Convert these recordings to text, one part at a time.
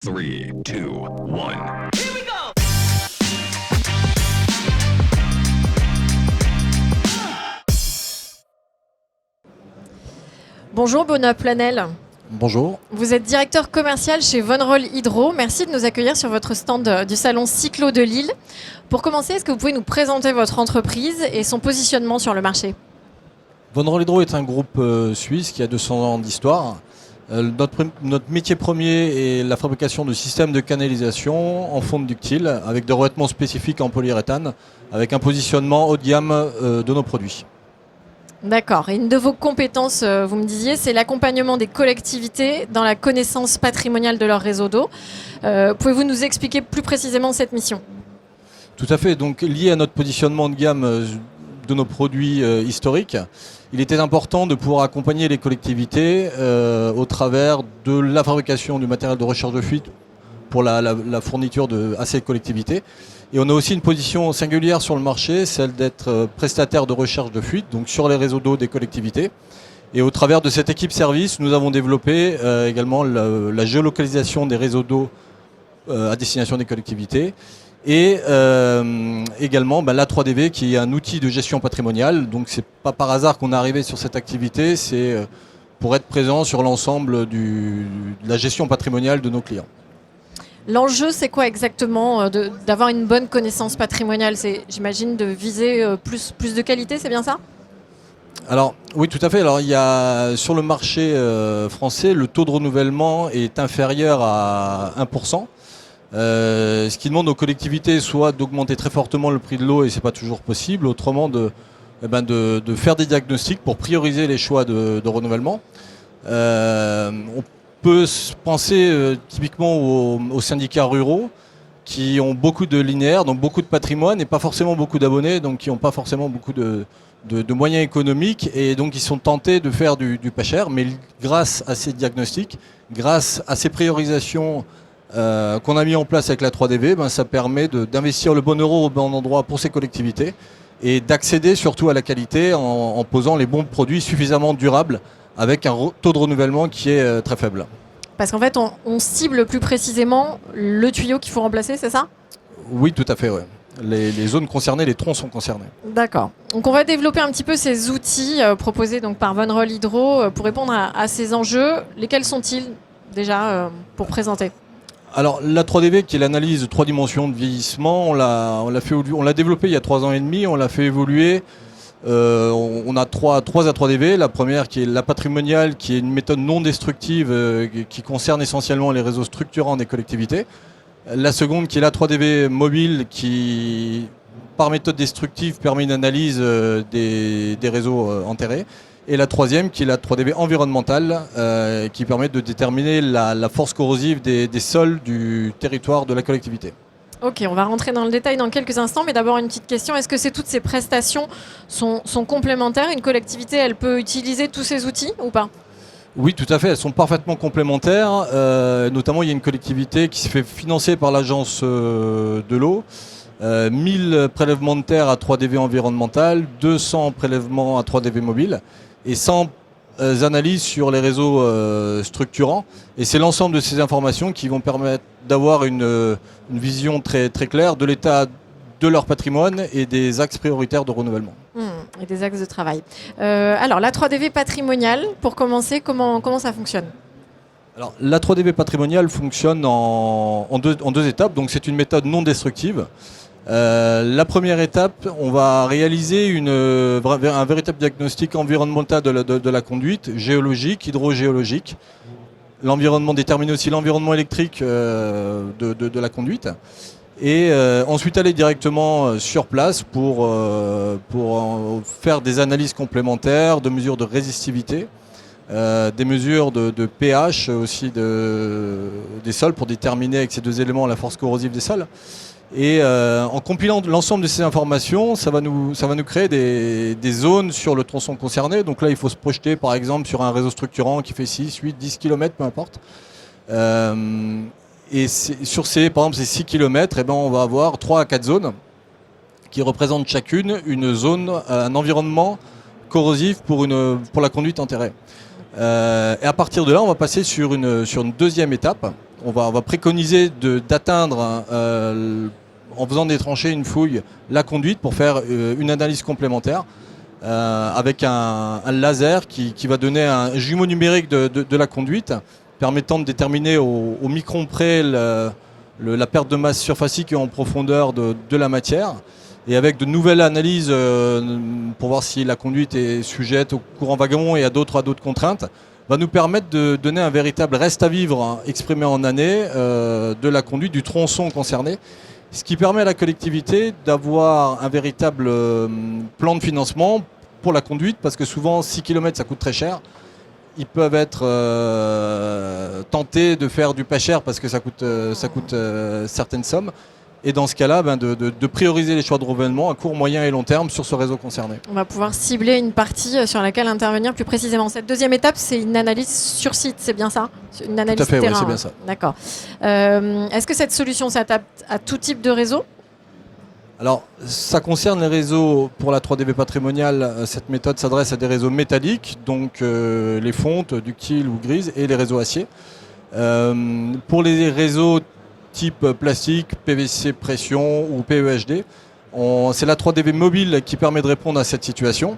3, 2, 1. Bonjour Benoît Planel. Bonjour. Vous êtes directeur commercial chez Von Roll Hydro. Merci de nous accueillir sur votre stand du salon Cyclo de Lille. Pour commencer, est-ce que vous pouvez nous présenter votre entreprise et son positionnement sur le marché ? Von Roll Hydro est un groupe suisse qui a 200 ans d'histoire. Notre métier premier est la fabrication de systèmes de canalisation en fonte ductile avec des revêtements spécifiques en polyuréthane avec un positionnement haut de gamme de nos produits. D'accord. Et une de vos compétences, vous me disiez, c'est l'accompagnement des collectivités dans la connaissance patrimoniale de leur réseau d'eau. Pouvez-vous nous expliquer plus précisément cette mission ? Tout à fait. Donc, lié à notre positionnement de gamme de nos produits historiques, il était important de pouvoir accompagner les collectivités au travers de la fabrication du matériel de recherche de fuite pour la fourniture à ces collectivités. Et on a aussi une position singulière sur le marché, celle d'être prestataire de recherche de fuite, donc sur les réseaux d'eau des collectivités. Et au travers de cette équipe service, nous avons développé également la géolocalisation des réseaux d'eau à destination des collectivités. Et également l'A3DV qui est un outil de gestion patrimoniale. Donc c'est pas par hasard qu'on est arrivé sur cette activité, c'est pour être présent sur l'ensemble de la gestion patrimoniale de nos clients. L'enjeu, c'est quoi exactement d'avoir une bonne connaissance patrimoniale ? C'est, j'imagine, de viser plus de qualité, c'est bien ça ? Alors oui, tout à fait. Alors il y a sur le marché français, le taux de renouvellement est inférieur à 1%. Ce qui demande aux collectivités soit d'augmenter très fortement le prix de l'eau et c'est pas toujours possible, autrement de faire des diagnostics pour prioriser les choix de renouvellement. On peut penser typiquement aux syndicats ruraux qui ont beaucoup de linéaires, donc beaucoup de patrimoine et pas forcément beaucoup d'abonnés, donc qui n'ont pas forcément beaucoup de moyens économiques et donc ils sont tentés de faire du pas cher, mais grâce à ces diagnostics, grâce à ces priorisations qu'on a mis en place avec la 3DV, ça permet d'investir le bon euro au bon endroit pour ces collectivités et d'accéder surtout à la qualité en posant les bons produits suffisamment durables avec un taux de renouvellement qui est très faible. Parce qu'en fait, on cible plus précisément le tuyau qu'il faut remplacer, c'est ça ? Oui, tout à fait, ouais. Les zones concernées, les troncs sont concernés. D'accord. Donc on va développer un petit peu ces outils proposés donc, par Von Roll Hydro pour répondre à ces enjeux. Lesquels sont-ils déjà pour présenter ? Alors la 3DV qui est l'analyse de 3 dimensions de vieillissement, on l'a développé il y a 3 ans et demi, on l'a fait évoluer. On a 3 A3DV, la première qui est la patrimoniale, qui est une méthode non destructive qui concerne essentiellement les réseaux structurants des collectivités. La seconde qui est la 3DV mobile qui, par méthode destructive, permet une analyse des réseaux enterrés. Et la troisième qui est la 3DV environnementale qui permet de déterminer la force corrosive des sols du territoire de la collectivité. Ok, on va rentrer dans le détail dans quelques instants, mais d'abord une petite question. Est-ce que toutes ces prestations sont complémentaires ? Une collectivité, elle peut utiliser tous ces outils ou pas ? Oui, tout à fait, elles sont parfaitement complémentaires. Notamment, il y a une collectivité qui se fait financer par l'agence de l'eau. 1000 prélèvements de terre à 3DV environnemental, 200 prélèvements à 3DV mobile et 100 analyses sur les réseaux structurants. Et c'est l'ensemble de ces informations qui vont permettre d'avoir une vision très, très claire de l'état de leur patrimoine et des axes prioritaires de renouvellement. Et des axes de travail. Alors, la 3DV patrimoniale, pour commencer, comment ça fonctionne ? Alors, la 3DV patrimoniale fonctionne en deux étapes. Donc, c'est une méthode non destructive. La première étape, on va réaliser un véritable diagnostic environnemental de la conduite, géologique, hydrogéologique. L'environnement détermine aussi l'environnement électrique de la conduite. Et ensuite aller directement sur place pour faire des analyses complémentaires, de mesures de résistivité, des mesures de pH aussi des sols pour déterminer avec ces 2 éléments la force corrosive des sols. Et en compilant l'ensemble de ces informations, ça va nous créer des zones sur le tronçon concerné. Donc là, il faut se projeter par exemple sur un réseau structurant qui fait 6, 8, 10 km, peu importe. Et sur par exemple, ces 6 km, on va avoir 3 à 4 zones qui représentent chacune une zone, un environnement corrosif pour la conduite enterrée. Et à partir de là, on va passer sur une deuxième étape on va préconiser d'atteindre, en faisant des tranchées, une fouille, la conduite pour faire une analyse complémentaire avec un laser qui va donner un jumeau numérique de la conduite, permettant de déterminer au micron près la perte de masse surfacique et en profondeur de la matière. Et avec de nouvelles analyses pour voir si la conduite est sujette au courant vagabond et à d'autres contraintes, va nous permettre de donner un véritable reste à vivre exprimé en années de la conduite du tronçon concerné, ce qui permet à la collectivité d'avoir un véritable plan de financement pour la conduite, parce que souvent 6 km ça coûte très cher. Ils peuvent être tentés de faire du pas cher parce que ça coûte certaines sommes. Et dans ce cas-là, de prioriser les choix de renouvellement à court, moyen et long terme sur ce réseau concerné. On va pouvoir cibler une partie sur laquelle intervenir plus précisément. Cette deuxième étape, c'est une analyse sur site, c'est bien ça? Une analyse Tout à fait, terrain. oui, c'est bien ça. D'accord. Est-ce que cette solution s'adapte à tout type de réseau? Alors, ça concerne les réseaux pour la 3DV patrimoniale. Cette méthode s'adresse à des réseaux métalliques, donc les fontes, ductiles ou grises, et les réseaux acier. Pour les réseaux type plastique, PVC pression ou PEHD, c'est la 3DV mobile qui permet de répondre à cette situation.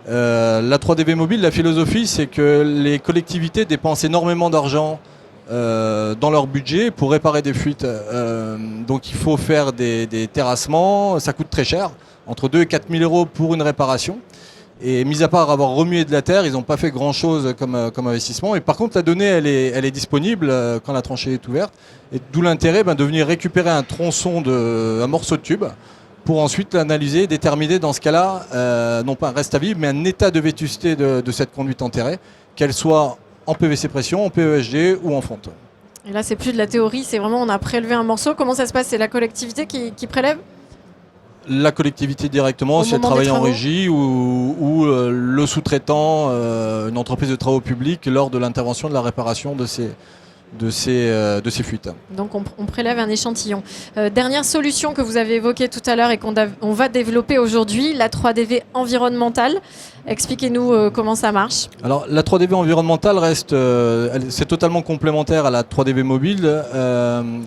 La 3DV mobile, la philosophie, c'est que les collectivités dépensent énormément d'argent dans leur budget pour réparer des fuites. Donc il faut faire des terrassements, ça coûte très cher, entre 2 et 4 000 euros pour une réparation. Et mis à part avoir remué de la terre, ils n'ont pas fait grand chose comme investissement. Et par contre, la donnée, elle est disponible quand la tranchée est ouverte. Et d'où l'intérêt de venir récupérer un tronçon, un morceau de tube, pour ensuite l'analyser et déterminer dans ce cas-là, non pas un reste à vivre, mais un état de vétusté de cette conduite enterrée, qu'elle soit en PVC pression, en PEHD ou en fonte. Et là, c'est plus de la théorie, c'est vraiment on a prélevé un morceau. Comment ça se passe? C'est la collectivité qui prélève? La collectivité directement, si elle travaille en régie, ou le sous-traitant, une entreprise de travaux publics, lors de l'intervention de la réparation de ces fuites. Donc on prélève un échantillon. Dernière solution que vous avez évoquée tout à l'heure et qu'on va développer aujourd'hui, la 3DV environnementale. Expliquez-nous comment ça marche. Alors la 3DV environnementale c'est totalement complémentaire à la 3DV mobile.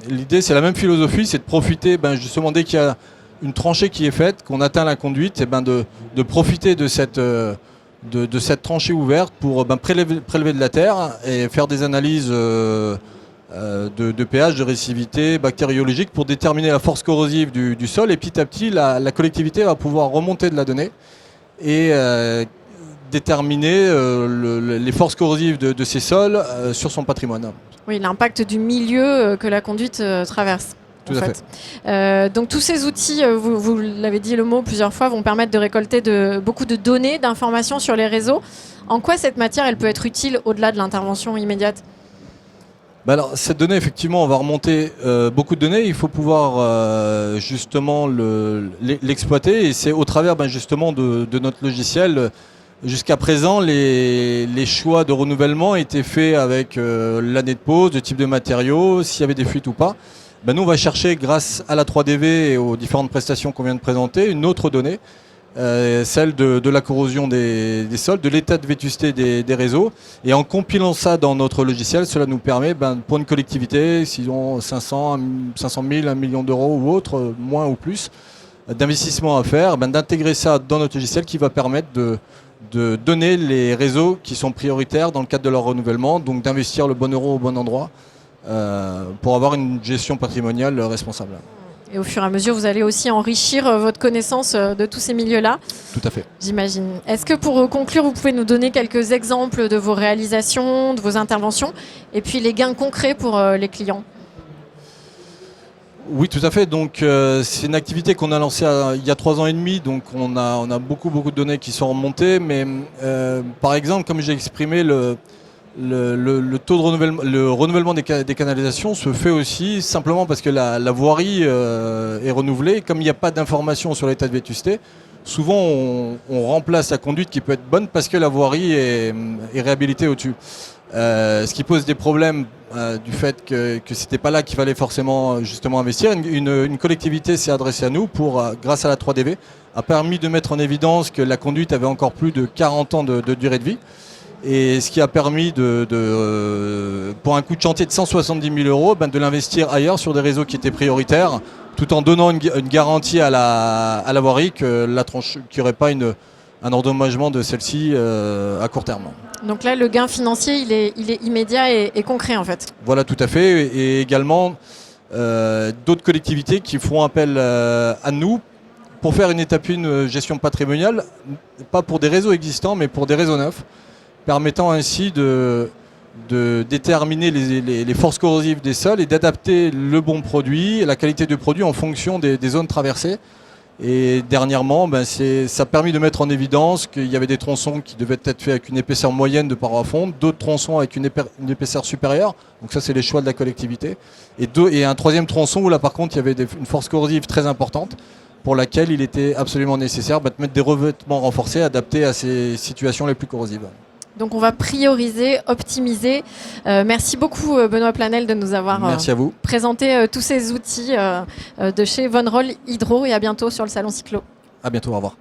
L'idée, c'est la même philosophie, c'est de profiter justement dès qu'il y a une tranchée qui est faite, qu'on atteint la conduite, et de profiter de cette tranchée ouverte pour prélever de la terre et faire des analyses de pH, de récivité, bactériologique pour déterminer la force corrosive du sol. Et petit à petit, la collectivité va pouvoir remonter de la donnée et déterminer les forces corrosives de ces sols sur son patrimoine. Oui, l'impact du milieu que la conduite traverse. Tout à fait. Donc tous ces outils, vous l'avez dit le mot plusieurs fois, vont permettre de récolter beaucoup de données, d'informations sur les réseaux. En quoi cette matière, elle peut être utile au-delà de l'intervention immédiate? Alors, cette donnée, effectivement, on va remonter beaucoup de données. Il faut pouvoir justement l'exploiter, et c'est au travers justement de notre logiciel. Jusqu'à présent, les choix de renouvellement étaient faits avec l'année de pose, le type de matériaux, s'il y avait des fuites ou pas. Nous, on va chercher, grâce à la 3DV et aux différentes prestations qu'on vient de présenter, une autre donnée, celle de la corrosion des sols, de l'état de vétusté des réseaux. Et en compilant ça dans notre logiciel, cela nous permet, pour une collectivité, s'ils ont 500 000, 1 million d'euros ou autre, moins ou plus, d'investissement à faire, d'intégrer ça dans notre logiciel qui va permettre de donner les réseaux qui sont prioritaires dans le cadre de leur renouvellement, donc d'investir le bon euro au bon endroit, pour avoir une gestion patrimoniale responsable. Et au fur et à mesure, vous allez aussi enrichir votre connaissance de tous ces milieux-là. Tout à fait. J'imagine. Est-ce que pour conclure, vous pouvez nous donner quelques exemples de vos réalisations, de vos interventions, et puis les gains concrets pour les clients? Oui, tout à fait. Donc, c'est une activité qu'on a lancée il y a 3 ans et demi. Donc, on a beaucoup de données qui sont remontées. Mais par exemple, comme j'ai exprimé, le taux de renouvellement des canalisations se fait aussi simplement parce que la voirie est renouvelée. Comme il n'y a pas d'information sur l'état de vétusté, souvent on remplace la conduite qui peut être bonne parce que la voirie est réhabilitée au-dessus. Ce qui pose des problèmes du fait que c'était pas là qu'il fallait forcément justement investir. Une collectivité s'est adressée à nous pour, grâce à la 3DV, a permis de mettre en évidence que la conduite avait encore plus de 40 ans de durée de vie. Et ce qui a permis pour un coût de chantier de 170 000 euros, de l'investir ailleurs sur des réseaux qui étaient prioritaires, tout en donnant une garantie à la voirie qu'il n'y aurait pas un endommagement de celle-ci à court terme. Donc là, le gain financier, il est immédiat et concret en fait. Voilà, tout à fait. Et également d'autres collectivités qui font appel à nous pour faire une étape 1 gestion patrimoniale, pas pour des réseaux existants, mais pour des réseaux neufs, permettant ainsi de déterminer les forces corrosives des sols et d'adapter le bon produit et la qualité du produit en fonction des zones traversées. Et dernièrement, ça a permis de mettre en évidence qu'il y avait des tronçons qui devaient être faits avec une épaisseur moyenne de paroi fonte, d'autres tronçons avec une épaisseur supérieure. Donc ça, c'est les choix de la collectivité. Et un troisième tronçon où là, par contre, il y avait une force corrosive très importante pour laquelle il était absolument nécessaire de mettre des revêtements renforcés adaptés à ces situations les plus corrosives. Donc on va prioriser, optimiser. Merci beaucoup Benoît Planel de nous avoir Merci à vous. présenté tous ces outils de chez Von Roll Hydro et à bientôt sur le Salon Cyclo. À bientôt, au revoir.